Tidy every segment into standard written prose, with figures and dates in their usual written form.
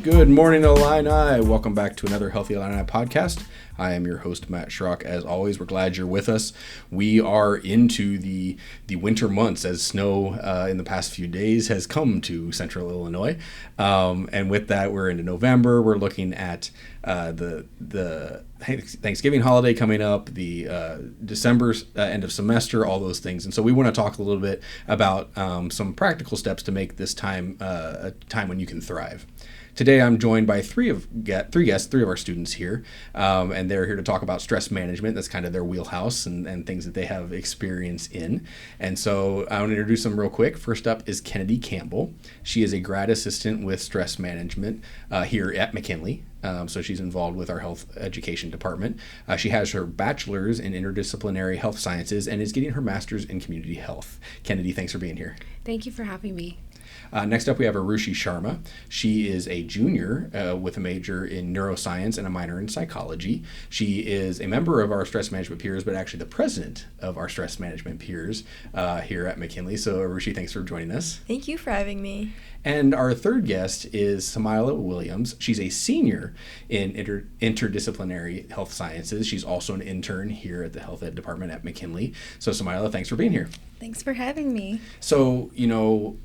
Good morning, Illini. Welcome back to another Healthy Illini podcast. I am your host, Matt Schrock. As always, we're glad you're with us. We are into the winter months as snow in the past few days has come to central Illinois. And with that, we're into November. We're looking at the Thanksgiving holiday coming up, the December end of semester, all those things. And so we want to talk a little bit about some practical steps to make this time a time when you can thrive. Today, I'm joined by three of our students here, and they're here to talk about stress management. That's kind of their wheelhouse and things that they have experience in. And so I want to introduce them real quick. First up is Kennedy Campbell. She is a grad assistant with stress management here at McKinley. So she's involved with our health education department. She has her bachelor's in interdisciplinary health sciences and is getting her master's in community health. Kennedy, thanks for being here. Thank you for having me. Next up, we have Arushi Sharma. She is a junior with a major in neuroscience and a minor in psychology. She is a member of our stress management peers, but actually the president of our stress management peers here at McKinley. So, Arushi, thanks for joining us. Thank you for having me. And our third guest is Samila Williams. She's a senior in interdisciplinary health sciences. She's also an intern here at the health ed department at McKinley. So, Samila, thanks for being here. Thanks for having me. So,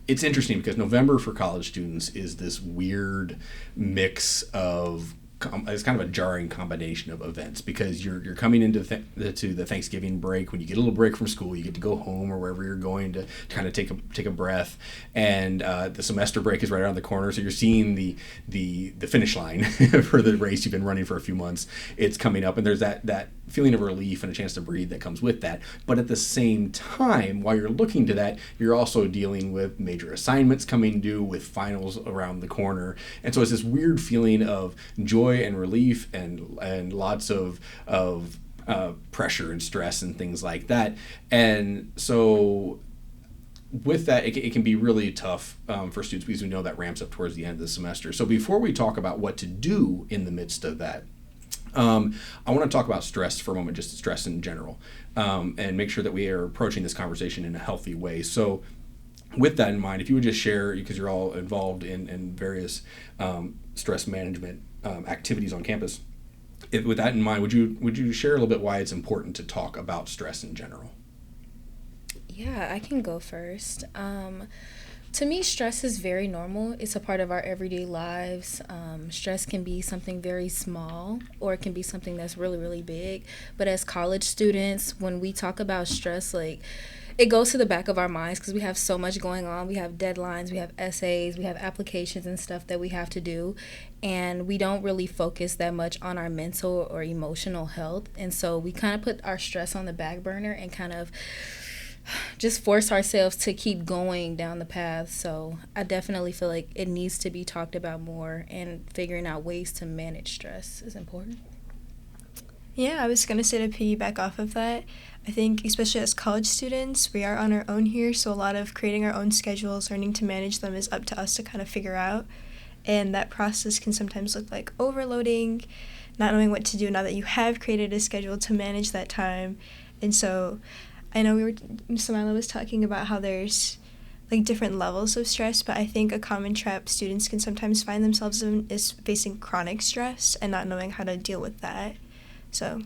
it's interesting because November for college students is this weird mix of, it's kind of a jarring combination of events because you're coming into the Thanksgiving break. When you get a little break from school, you get to go home or wherever you're going to kind of take a breath, and the semester break is right around the corner. So you're seeing the finish line for the race you've been running for a few months. It's coming up, and there's that feeling of relief and a chance to breathe that comes with that. But at the same time, while you're looking to that, you're also dealing with major assignments coming due, with finals around the corner, and so it's this weird feeling of joy and relief and lots of pressure and stress and things like that. And so with that, it can be really tough for students because we know that ramps up towards the end of the semester. So before we talk about what to do in the midst of that, I want to talk about stress for a moment, just stress in general, and make sure that we are approaching this conversation in a healthy way. So with that in mind, if you would just share, because you're all involved in various stress management activities on campus, with that in mind, would you share a little bit why it's important to talk about stress in general? Yeah, I can go first. To me, stress is very normal. It's a part of our everyday lives. Stress can be something very small, or it can be something that's really, really big. But as college students, when we talk about stress, it goes to the back of our minds because we have so much going on. We have deadlines, we have essays, we have applications and stuff that we have to do. And we don't really focus that much on our mental or emotional health. And so we kind of put our stress on the back burner and kind of just force ourselves to keep going down the path. So I definitely feel like it needs to be talked about more, and figuring out ways to manage stress is important. Yeah, I was going to say, to piggyback off of that, I think especially as college students, we are on our own here, so a lot of creating our own schedules, learning to manage them is up to us to kind of figure out. And that process can sometimes look like overloading, not knowing what to do now that you have created a schedule to manage that time. And so I know Samila was talking about how there's different levels of stress, but I think a common trap students can sometimes find themselves in is facing chronic stress and not knowing how to deal with that. So,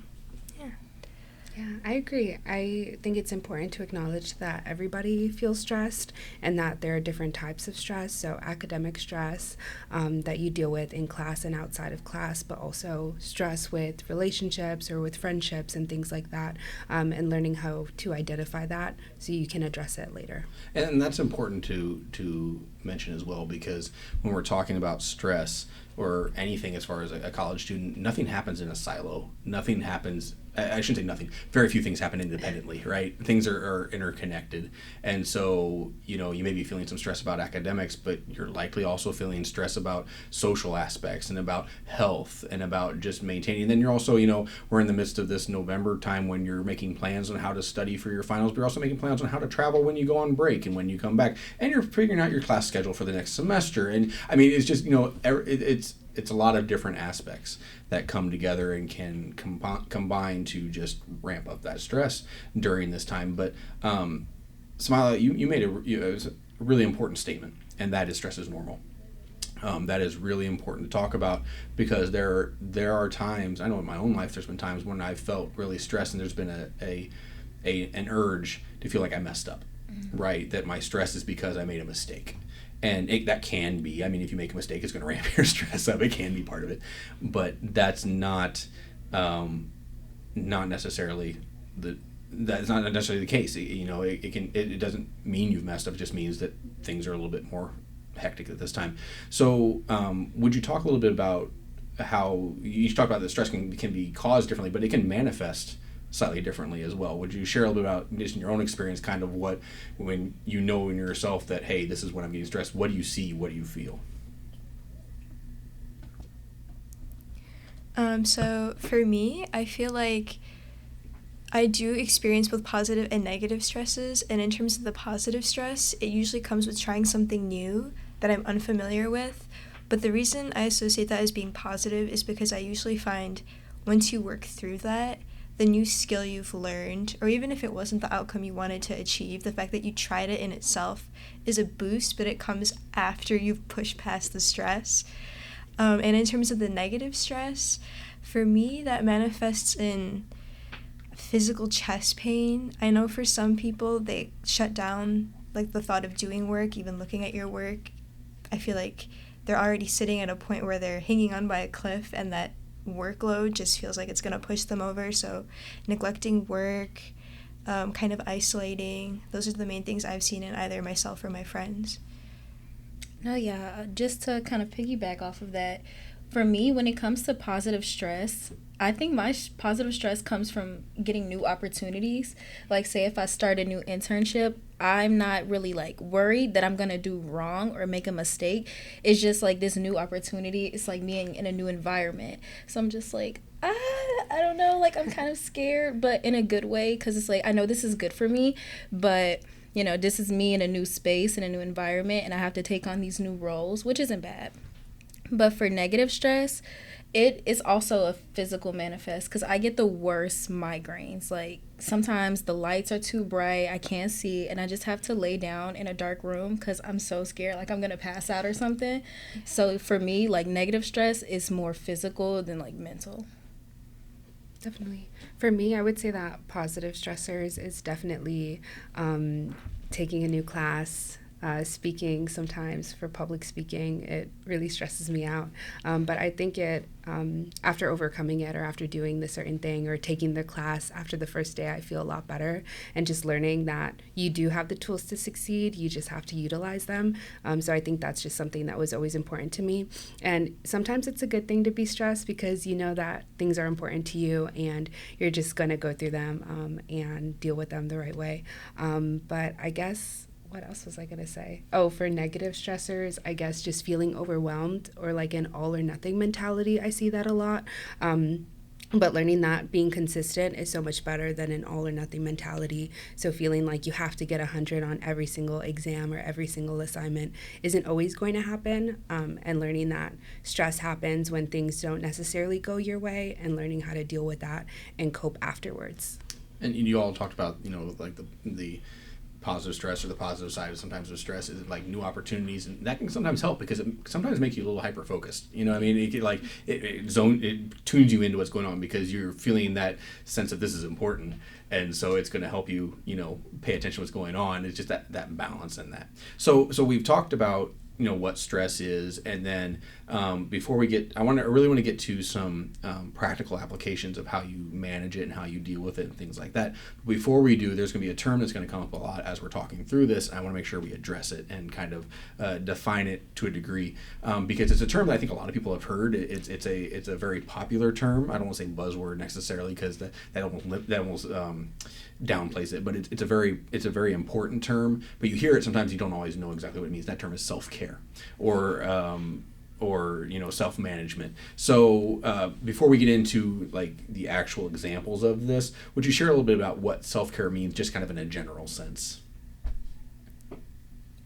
yeah. Yeah, I agree. I think it's important to acknowledge that everybody feels stressed and that there are different types of stress. So academic stress that you deal with in class and outside of class, but also stress with relationships or with friendships and things like that, and learning how to identify that so you can address it later. And that's important to mention as well, because when we're talking about stress or anything as far as a college student, nothing happens in a silo. Nothing happens, I shouldn't say nothing, very few things happen independently, right? Things are interconnected. And so, you may be feeling some stress about academics, but you're likely also feeling stress about social aspects and about health and about just maintaining. And then you're also, we're in the midst of this November time when you're making plans on how to study for your finals, but you're also making plans on how to travel when you go on break and when you come back. And you're figuring out your class schedule for the next semester. And I mean, it's just, it's a lot of different aspects that come together and can combine to just ramp up that stress during this time. But Samila, you made it was a really important statement, and that is stress is normal. That is really important to talk about, because there are times, I know in my own life there's been times when I've felt really stressed, and there's been an urge to feel like I messed up, right? That my stress is because I made a mistake. And that can be, I mean, if you make a mistake, it's going to ramp your stress up. It can be part of it. But that's not necessarily that's not necessarily the case. It doesn't mean you've messed up. It just means that things are a little bit more hectic at this time. So would you talk a little bit about how you talk about that stress can be caused differently, but it can manifest slightly differently as well? Would you share a little bit about, just in your own experience, kind of what, when you know in yourself that, hey, this is when I'm getting stressed, what do you see, what do you feel? So for me, I feel like I do experience both positive and negative stresses, and in terms of the positive stress, it usually comes with trying something new that I'm unfamiliar with. But the reason I associate that as being positive is because I usually find once you work through that, the new skill you've learned, or even if it wasn't the outcome you wanted to achieve, the fact that you tried it in itself is a boost, but it comes after you've pushed past the stress. And in terms of the negative stress, for me, that manifests in physical chest pain. I know for some people, they shut down like the thought of doing work, even looking at your work. I feel like they're already sitting at a point where they're hanging on by a cliff, and that workload just feels like it's going to push them over. So neglecting work, kind of isolating, those are the main things I've seen in either myself or my friends. No, yeah, just to kind of piggyback off of that, for me, when it comes to positive stress, I think my positive stress comes from getting new opportunities. Like, say if I start a new internship, I'm not really like worried that I'm going to do wrong or make a mistake. It's just like this new opportunity. It's like being in a new environment. So I'm just like, I don't know, like I'm kind of scared, but in a good way, because it's like, I know this is good for me, but this is me in a new space, in a new environment, and I have to take on these new roles, which isn't bad. But for negative stress, it is also a physical manifest, because I get the worst migraines. Like, sometimes the lights are too bright, I can't see, and I just have to lay down in a dark room because I'm so scared, like I'm going to pass out or something. So for me, like, negative stress is more physical than, like, mental. Definitely. For me, I would say that positive stressors is definitely taking a new class, speaking sometimes for public speaking. It really stresses me out. But I think after overcoming it, or after doing the certain thing or taking the class after the first day, I feel a lot better. And just learning that you do have the tools to succeed, you just have to utilize them. So I think that's just something that was always important to me. And sometimes it's a good thing to be stressed, because you know that things are important to you and you're just going to go through them and deal with them the right way. But I guess, what else was I going to say? Oh, for negative stressors, I guess just feeling overwhelmed, or like an all or nothing mentality. I see that a lot. But learning that being consistent is so much better than an all or nothing mentality. So feeling like you have to get 100 on every single exam or every single assignment isn't always going to happen. And learning that stress happens when things don't necessarily go your way, and learning how to deal with that and cope afterwards. And you all talked about, like the positive stress, or the positive side of sometimes of stress is like new opportunities, and that can sometimes help, because it sometimes makes you a little hyper focused. It tunes you into what's going on, because you're feeling that sense of this is important, and so it's going to help you pay attention to what's going on. It's just that balance in that. So we've talked about what stress is, and then before we get, I really want to get to some practical applications of how you manage it and how you deal with it and things like that. Before we do, there's going to be a term that's going to come up a lot as we're talking through this. I want to make sure we address it and kind of define it to a degree, because it's a term that I think a lot of people have heard. It's a very popular term. I don't want to say buzzword necessarily, because that almost downplays it, but it's a very important term. But you hear it sometimes, you don't always know exactly what it means. That term is self-care, or self-management. So before we get into like the actual examples of this, would you share a little bit about what self-care means, just kind of in a general sense?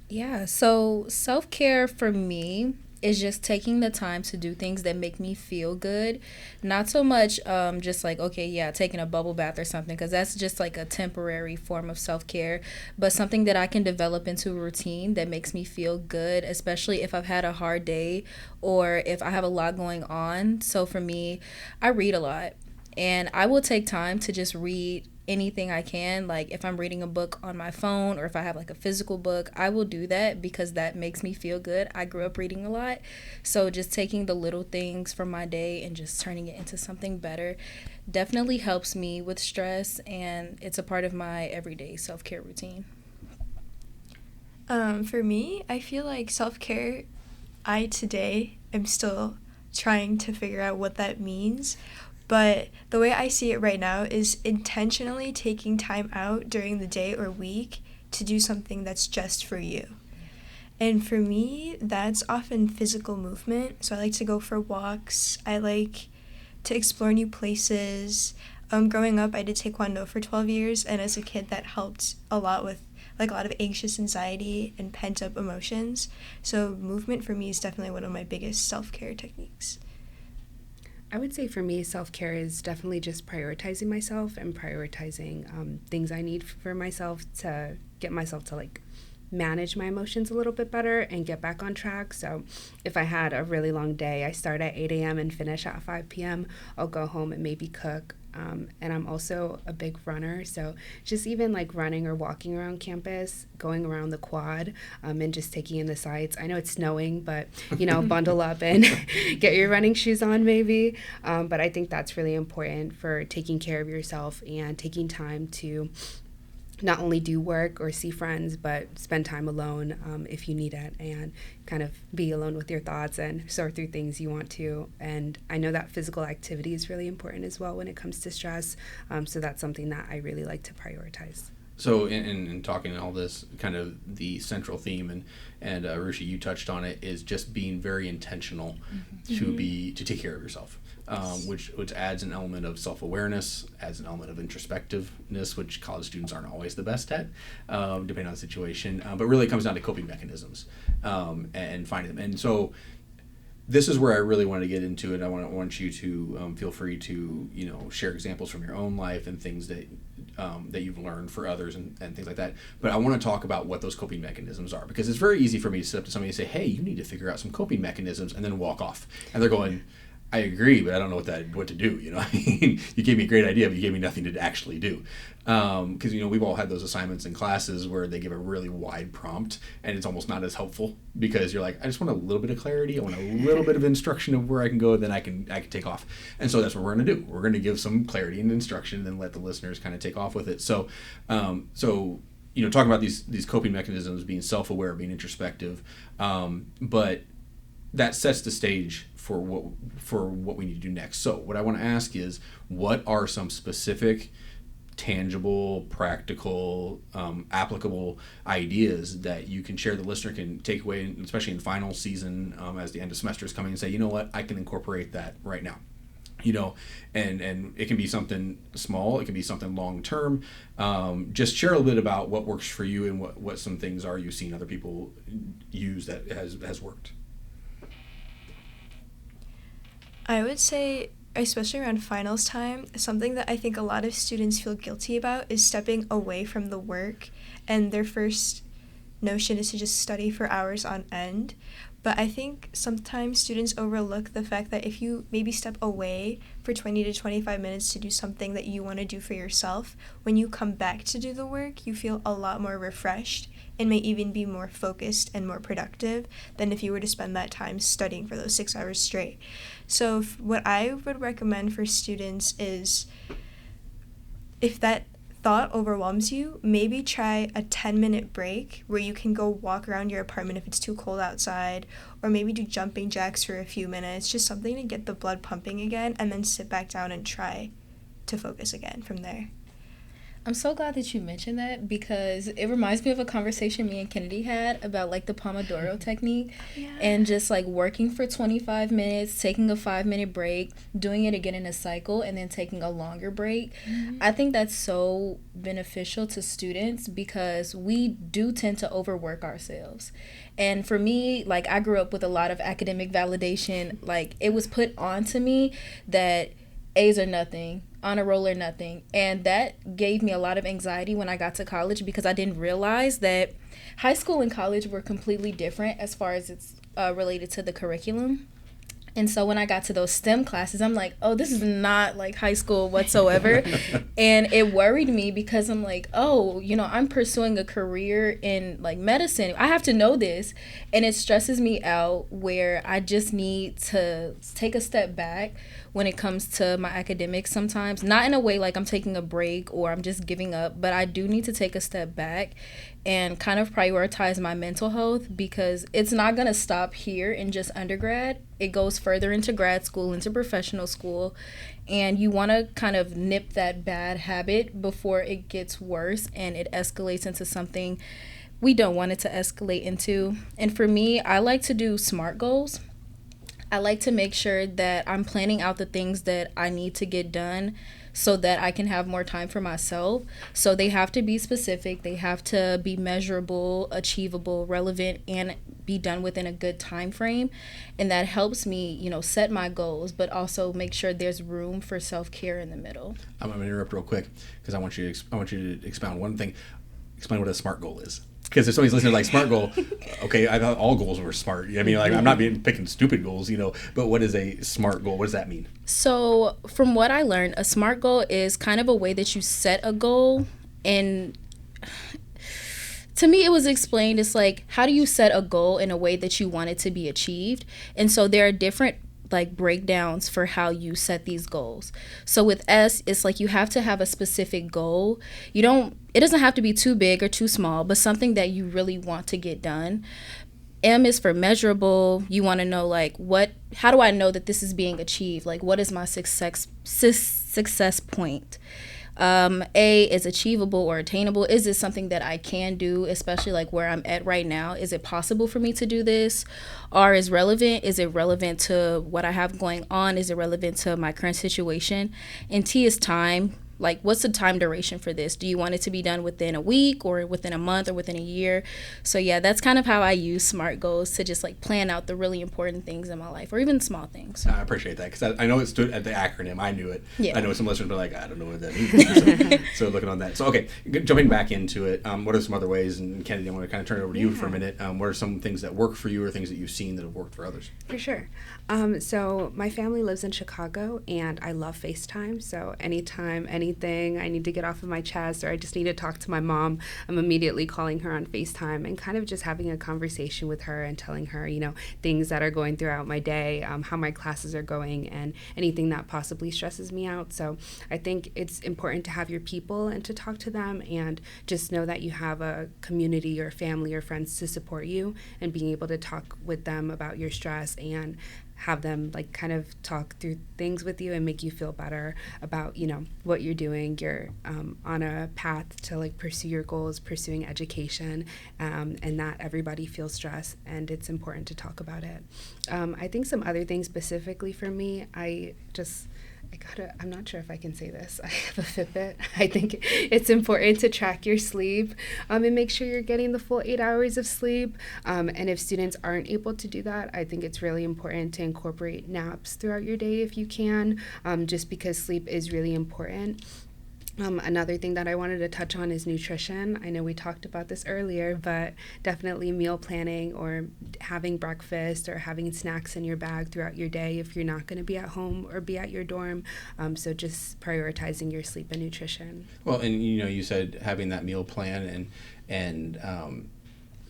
Yeah, so self-care for me is just taking the time to do things that make me feel good. Not so much just like, okay, yeah, taking a bubble bath or something, because that's just like a temporary form of self-care, but something that I can develop into a routine that makes me feel good, especially if I've had a hard day or if I have a lot going on. So for me, I read a lot, and I will take time to just read anything I can. Like if I'm reading a book on my phone or if I have like a physical book, I will do that because that makes me feel good. I grew up reading a lot. So just taking the little things from my day and just turning it into something better definitely helps me with stress, and it's a part of my everyday self-care routine. For me, I feel like self-care, I today am still trying to figure out what that means. But the way I see it right now is intentionally taking time out during the day or week to do something that's just for you. And for me, that's often physical movement. So I like to go for walks. I like to explore new places. Growing up, I did Taekwondo for 12 years, and as a kid, that helped a lot with like a lot of anxious anxiety and pent-up emotions. So movement for me is definitely one of my biggest self-care techniques. I would say for me, self-care is definitely just prioritizing myself and prioritizing things I need for myself to get myself to like manage my emotions a little bit better and get back on track. So if I had a really long day, I start at 8 a.m. and finish at 5 p.m., I'll go home and maybe cook. And I'm also a big runner, so just even like running or walking around campus, going around the quad, and just taking in the sights. I know it's snowing, but bundle up and get your running shoes on maybe. But I think that's really important for taking care of yourself and taking time to not only do work or see friends, but spend time alone if you need it, and kind of be alone with your thoughts and sort through things you want to. And I know that physical activity is really important as well when it comes to stress. So that's something that I really like to prioritize. So in talking all this, kind of the central theme, and Rushi, you touched on it, is just being very intentional to take care of yourself. Which adds an element of self-awareness, adds an element of introspectiveness, which college students aren't always the best at, depending on the situation. But really it comes down to coping mechanisms and finding them. And so this is where I really want to get into it. I want you to feel free to share examples from your own life and things that you've learned for others and things like that. But I want to talk about what those coping mechanisms are, because it's very easy for me to sit up to somebody and say, hey, you need to figure out some coping mechanisms, and then walk off. And they're going, I agree, but I don't know what to do. You gave me a great idea, but you gave me nothing to actually do. Because we've all had those assignments in classes where they give a really wide prompt, and it's almost not as helpful, because you're like, I just want a little bit of clarity. I want a little bit of instruction of where I can go, then I can take off. And so that's what we're going to do. We're going to give some clarity and instruction, and then let the listeners kind of take off with it. So talking about these coping mechanisms, being self-aware, being introspective, but that sets the stage for what we need to do next. So what I want to ask is, what are some specific, tangible, practical, applicable ideas that you can share, the listener can take away, especially in final season, as the end of semester is coming, and say, you know what, I can incorporate that right now. And it can be something small, it can be something long term. Just share a little bit about what works for you and what some things are you've seen other people use that has worked. I would say, especially around finals time, something that I think a lot of students feel guilty about is stepping away from the work, and their first notion is to just study for hours on end. But I think sometimes students overlook the fact that if you maybe step away for 20 to 25 minutes to do something that you want to do for yourself, when you come back to do the work, you feel a lot more refreshed and may even be more focused and more productive than if you were to spend that time studying for those 6 hours straight. So what I would recommend for students is, if that thought overwhelms you, maybe try a 10-minute break where you can go walk around your apartment if it's too cold outside, or maybe do jumping jacks for a few minutes, just something to get the blood pumping again, and then sit back down and try to focus again from there. I'm so glad that you mentioned that because it reminds me of a conversation me and Kennedy had about like the Pomodoro technique and just like working for 25 minutes, taking a 5-minute break, doing it again in a cycle, and then taking a longer break. I think that's so beneficial to students because we do tend to overwork ourselves. And for me, like I grew up with a lot of academic validation. Like it was put onto me that A's are nothing, honor roll or nothing. And that gave me a lot of anxiety when I got to college because I didn't realize that high school and college were completely different as far as it's related to the curriculum. And so when I got to those STEM classes, I'm like, oh, this is not like high school whatsoever. And it worried me because I'm like, oh, you know, I'm pursuing a career in like medicine. I have to know this. And it stresses me out where I just need to take a step back when it comes to my academics sometimes. Not in a way like I'm taking a break or I'm just giving up, but I do need to take a step back and kind of prioritize my mental health because it's not going to stop here in just undergrad. It goes further into grad school, into professional school, and you want to kind of nip that bad habit before it gets worse and it escalates into something we don't want it to escalate into. And for me, I like to do SMART goals. I like to make sure that I'm planning out the things that I need to get done so that I can have more time for myself. So they have to be specific, they have to be measurable, achievable, relevant, and be done within a good time frame. And that helps me, you know, set my goals, but also make sure there's room for self-care in the middle. I'm going to interrupt real quick because I want you to expound one thing. Explain what a SMART goal is. Because if somebody's listening to like SMART goal, okay, I thought all goals were smart. I mean, like I'm not picking stupid goals, you know, but what is a SMART goal? What does that mean? So from what I learned, a SMART goal is kind of a way that you set a goal. And to me, it was explained, it's like, how do you set a goal in a way that you want it to be achieved? And so there are different like breakdowns for how you set these goals. So with S, it's like you have to have a specific goal. It doesn't have to be too big or too small, but something that you really want to get done. M is for measurable. You want to know like how do I know that this is being achieved? Like what is my success point? A is achievable or attainable. Is this something that I can do, especially like where I'm at right now? Is it possible for me to do this? R is relevant. Is it relevant to what I have going on? Is it relevant to my current situation? And T is time. Like, what's the time duration for this? Do you want it to be done within a week or within a month or within a year? So yeah, that's kind of how I use SMART goals to just like plan out the really important things in my life or even small things. I appreciate that because I know it stood at the acronym. I knew it. Yeah. I know some listeners were like, I don't know what that means. so looking on that. So okay, jumping back into it, what are some other ways, and Kennedy, I want to kind of turn it over to you for a minute. What are some things that work for you or things that you've seen that have worked for others? For sure. So my family lives in Chicago and I love FaceTime. So anytime, anything I need to get off of my chest or I just need to talk to my mom, I'm immediately calling her on FaceTime and kind of just having a conversation with her and telling her, you know, things that are going throughout my day, how my classes are going and anything that possibly stresses me out. So I think it's important to have your people and to talk to them and just know that you have a community or family or friends to support you and being able to talk with them about your stress and have them like kind of talk through things with you and make you feel better about, you know, what you're doing. You're on a path to like pursue your goals, pursuing education, and that everybody feels stress and it's important to talk about it. I think some other things specifically for me, I'm not sure if I can say this. I have a Fitbit. I think it's important to track your sleep and make sure you're getting the full 8 hours of sleep. And if students aren't able to do that, I think it's really important to incorporate naps throughout your day if you can, just because sleep is really important. Another thing that I wanted to touch on is nutrition. I know we talked about this earlier, but definitely meal planning or having breakfast or having snacks in your bag throughout your day if you're not going to be at home or be at your dorm. So just prioritizing your sleep and nutrition. Well, and you know, you said having that meal plan and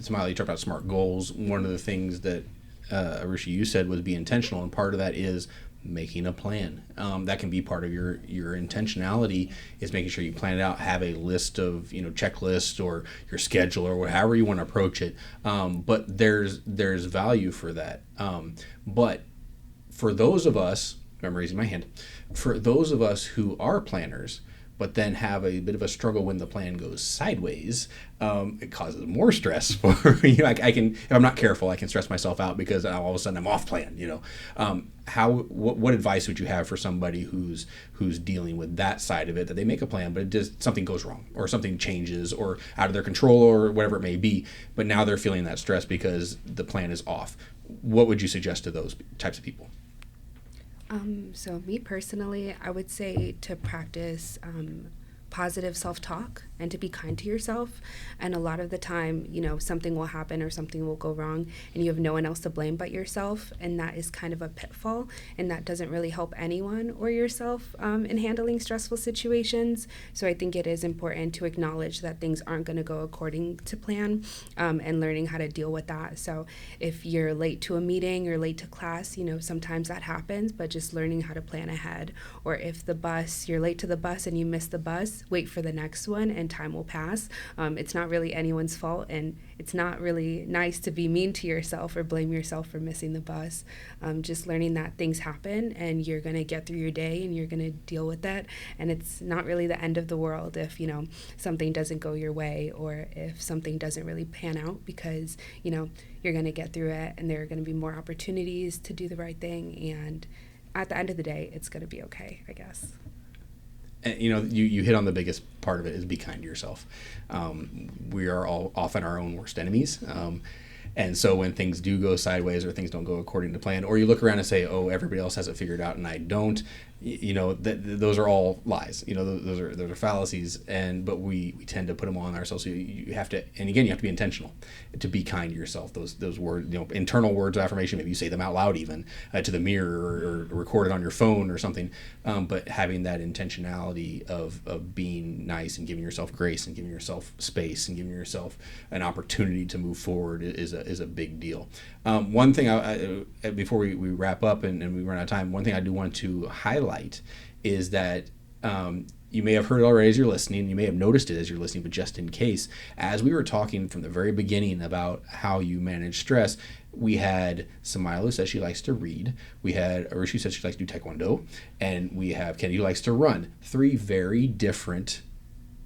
Smiley, you talked about SMART goals. One of the things that Arisha, you said was be intentional, and part of that is making a plan. That can be part of your intentionality is making sure you plan it out, have a list of, you know, checklist or your schedule or however you want to approach it. But there's value for that. But for those of us, I'm raising my hand, for those of us who are planners, but then have a bit of a struggle when the plan goes sideways, it causes more stress for I can, if I'm not careful, I can stress myself out because all of a sudden I'm off plan. What advice would you have for somebody who's dealing with that side of it, that they make a plan but something goes wrong or something changes or out of their control or whatever it may be, but now they're feeling that stress because the plan is off? What would you suggest to those types of people? So me personally, I would say to practice positive self-talk and to be kind to yourself. And a lot of the time, something will happen or something will go wrong and you have no one else to blame but yourself. And that is kind of a pitfall, and that doesn't really help anyone or yourself in handling stressful situations. So I think it is important to acknowledge that things aren't going to go according to plan, and learning how to deal with that. So if you're late to a meeting or late to class, sometimes that happens, but just learning how to plan ahead. Or if you're late to the bus and you miss the bus, wait for the next one and time will pass. It's not really anyone's fault, and it's not really nice to be mean to yourself or blame yourself for missing the bus. Just learning that things happen and you're going to get through your day and you're going to deal with it. And it's not really the end of the world if, something doesn't go your way or if something doesn't really pan out, because, you're going to get through it and there are going to be more opportunities to do the right thing. And at the end of the day, it's going to be okay, I guess. And, you hit on the biggest part of it, is be kind to yourself. We are all often our own worst enemies. And so when things do go sideways or things don't go according to plan, or you look around and say, oh, everybody else has it figured out and I don't, those are all lies. Those are fallacies. But we tend to put them on ourselves. So you have to, and again, you have to be intentional to be kind to yourself. Those words, internal words of affirmation, maybe you say them out loud even to the mirror or record it on your phone or something. But having that intentionality of being nice and giving yourself grace and giving yourself space and giving yourself an opportunity to move forward is a big deal. One thing before we wrap up and we run out of time, one thing I do want to highlight is that you may have heard it already as you're listening, you may have noticed it as you're listening, but just in case, as we were talking from the very beginning about how you manage stress, we had Samila who says she likes to read, we had Arushi who says she likes to do taekwondo, and we have Kennedy who likes to run. 3 very different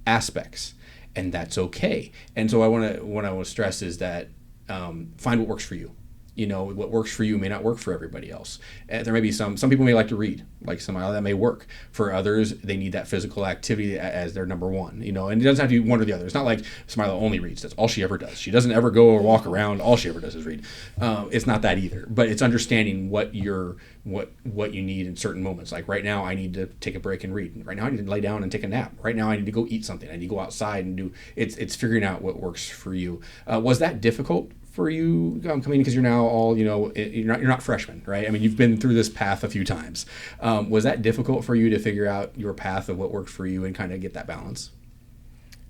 aspects, and that's okay. And so what I want to stress is that find what works for you. What works for you may not work for everybody else. There may be some people may like to read, like Samila, that may work. For others, they need that physical activity as their number one, and it doesn't have to be one or the other. It's not like Samila only reads. That's all she ever does. She doesn't ever go or walk around. All she ever does is read. It's not that either, but it's understanding what you need in certain moments. Like right now, I need to take a break and read. Right now, I need to lay down and take a nap. Right now, I need to go eat something. I need to go outside and do. It's figuring out what works for you. Was that difficult for you coming, because you're now all, you're not freshmen, right? I mean, you've been through this path a few times. Was that difficult for you to figure out your path of what worked for you and kind of get that balance?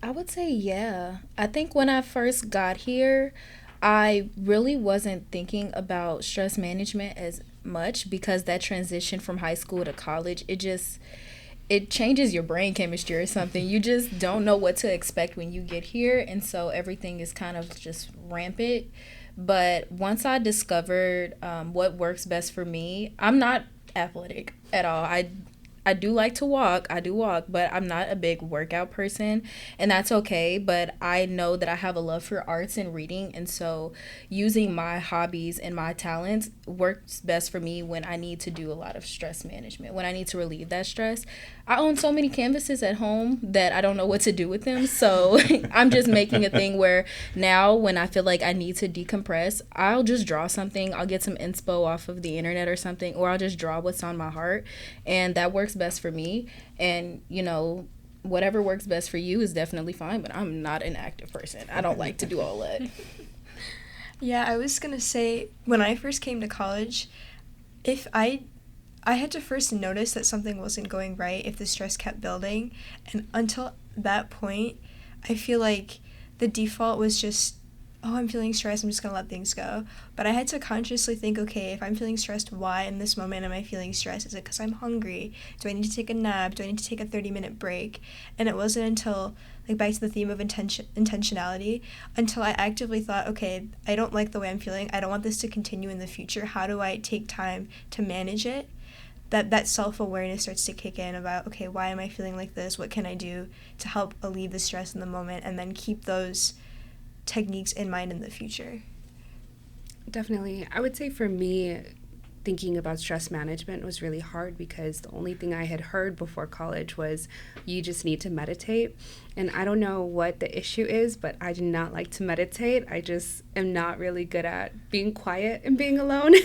I would say, yeah. I think when I first got here, I really wasn't thinking about stress management as much, because that transition from high school to college, it changes your brain chemistry or something. You just don't know what to expect when you get here, and so everything is kind of just rampant. But once I discovered what works best for me, I'm not athletic at all. I do like to walk. I do walk, but I'm not a big workout person, and that's okay. But I know that I have a love for arts and reading, and so using my hobbies and my talents works best for me when I need to do a lot of stress management, when I need to relieve that stress. I own so many canvases at home that I don't know what to do with them, so I'm just making a thing where now when I feel like I need to decompress, I'll just draw something. I'll get some inspo off of the internet or something, or I'll just draw what's on my heart, and that works best for me. And whatever works best for you is definitely fine, but I'm not an active person. I don't like to do all that. Yeah, I was gonna say, when I first came to college, if I had to first notice that something wasn't going right if the stress kept building, and until that point I feel like the default was just, oh, I'm feeling stressed, I'm just going to let things go. But I had to consciously think, okay, if I'm feeling stressed, why in this moment am I feeling stressed? Is it because I'm hungry? Do I need to take a nap? Do I need to take a 30-minute break? And it wasn't until, back to the theme of intentionality, until I actively thought, okay, I don't like the way I'm feeling. I don't want this to continue in the future. How do I take time to manage it? that self-awareness starts to kick in about, okay, why am I feeling like this? What can I do to help alleviate the stress in the moment, and then keep those techniques in mind in the future? Definitely. I would say for me, thinking about stress management was really hard because the only thing I had heard before college was you just need to meditate. And I don't know what the issue is, but I do not like to meditate. I just am not really good at being quiet and being alone.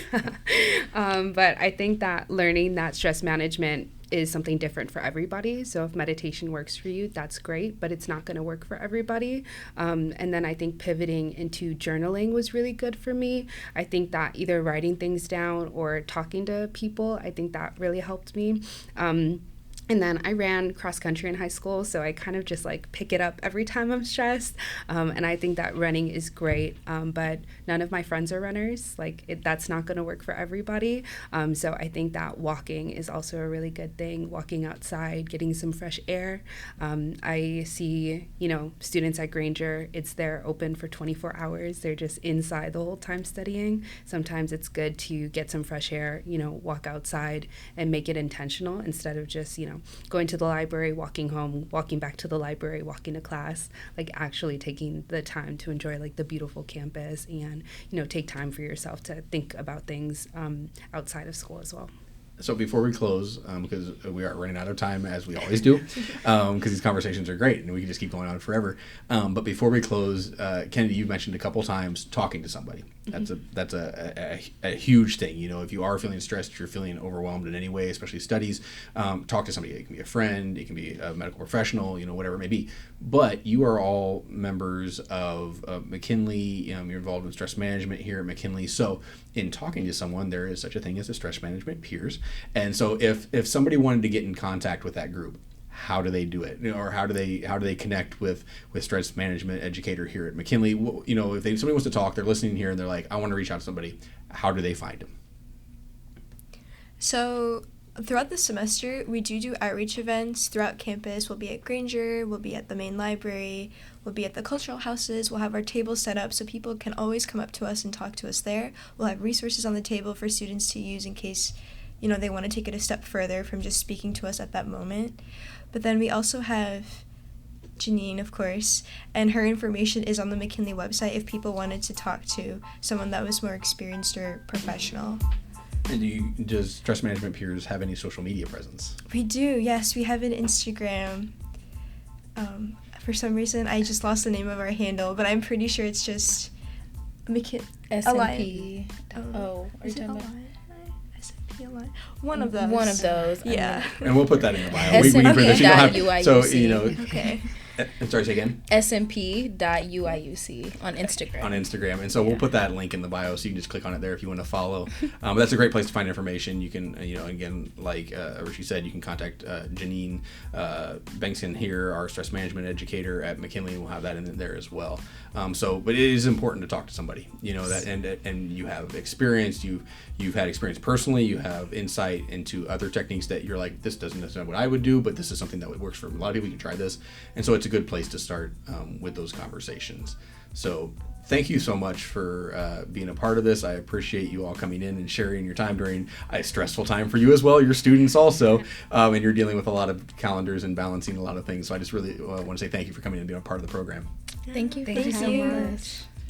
But I think that learning that stress management is something different for everybody. So if meditation works for you, that's great, but it's not going to work for everybody. And then I think pivoting into journaling was really good for me. I think that either writing things down or talking to people, I think that really helped me. And then I ran cross country in high school, so I kind of just like pick it up every time I'm stressed. And I think that running is great, but none of my friends are runners. That's not going to work for everybody. So I think that walking is also a really good thing. Walking outside, getting some fresh air. I see, students at Granger, they're open for 24 hours. They're just inside the whole time studying. Sometimes it's good to get some fresh air, walk outside and make it intentional instead of just, going to the library, walking home, walking back to the library, walking to class, actually taking the time to enjoy the beautiful campus and, take time for yourself to think about things outside of school as well. So before we close, because we are running out of time, as we always do, because these conversations are great and we can just keep going on forever. But before we close, Kennedy, you mentioned a couple times talking to somebody. That's a huge thing. If you are feeling stressed, if you're feeling overwhelmed in any way, especially studies, talk to somebody. It can be a friend, it can be a medical professional, whatever it may be. But you are all members of McKinley. You're involved in stress management here at McKinley. So in talking to someone, there is such a thing as a stress management peers. And so if somebody wanted to get in contact with that group, how do they do it? Or how do they connect with stress management educator here at McKinley? If somebody wants to talk, they're listening here and they're like, I want to reach out to somebody. How do they find them? So throughout the semester, we do outreach events throughout campus. We'll be at Granger, we'll be at the main library, we'll be at the cultural houses. We'll have our tables set up so people can always come up to us and talk to us there. We'll have resources on the table for students to use in case they want to take it a step further from just speaking to us at that moment. But then we also have Janine, of course, and her information is on the McKinley website if people wanted to talk to someone that was more experienced or professional. And does Stress Management Peers have any social media presence? We do, yes. We have an Instagram. For some reason, I just lost the name of our handle, but I'm pretty sure it's just SMP. Oh, are you talking about? One of those. Yeah. And we'll put that in the bio. We can print this. You don't have UIUC. Okay. I'm sorry, say again? smp.uiuc on Instagram. On Instagram. And so we'll put that link in the bio so you can just click on it there if you want to follow. But that's a great place to find information. You can, again, like Richie said, you can contact Janine Bankston here, our stress management educator at McKinley. We'll have that in there as well. But it is important to talk to somebody, that and you have experience, you've had experience personally, you have insight into other techniques that you're like, this doesn't necessarily what I would do, but this is something that works for a lot of people. You can try this. And so it's a good place to start with those conversations. So thank you so much for being a part of this. I appreciate you all coming in and sharing your time during a stressful time for you as well, your students also, and you're dealing with a lot of calendars and balancing a lot of things. So I just really want to say thank you for coming in and being a part of the program. Thank you. Thank you so much.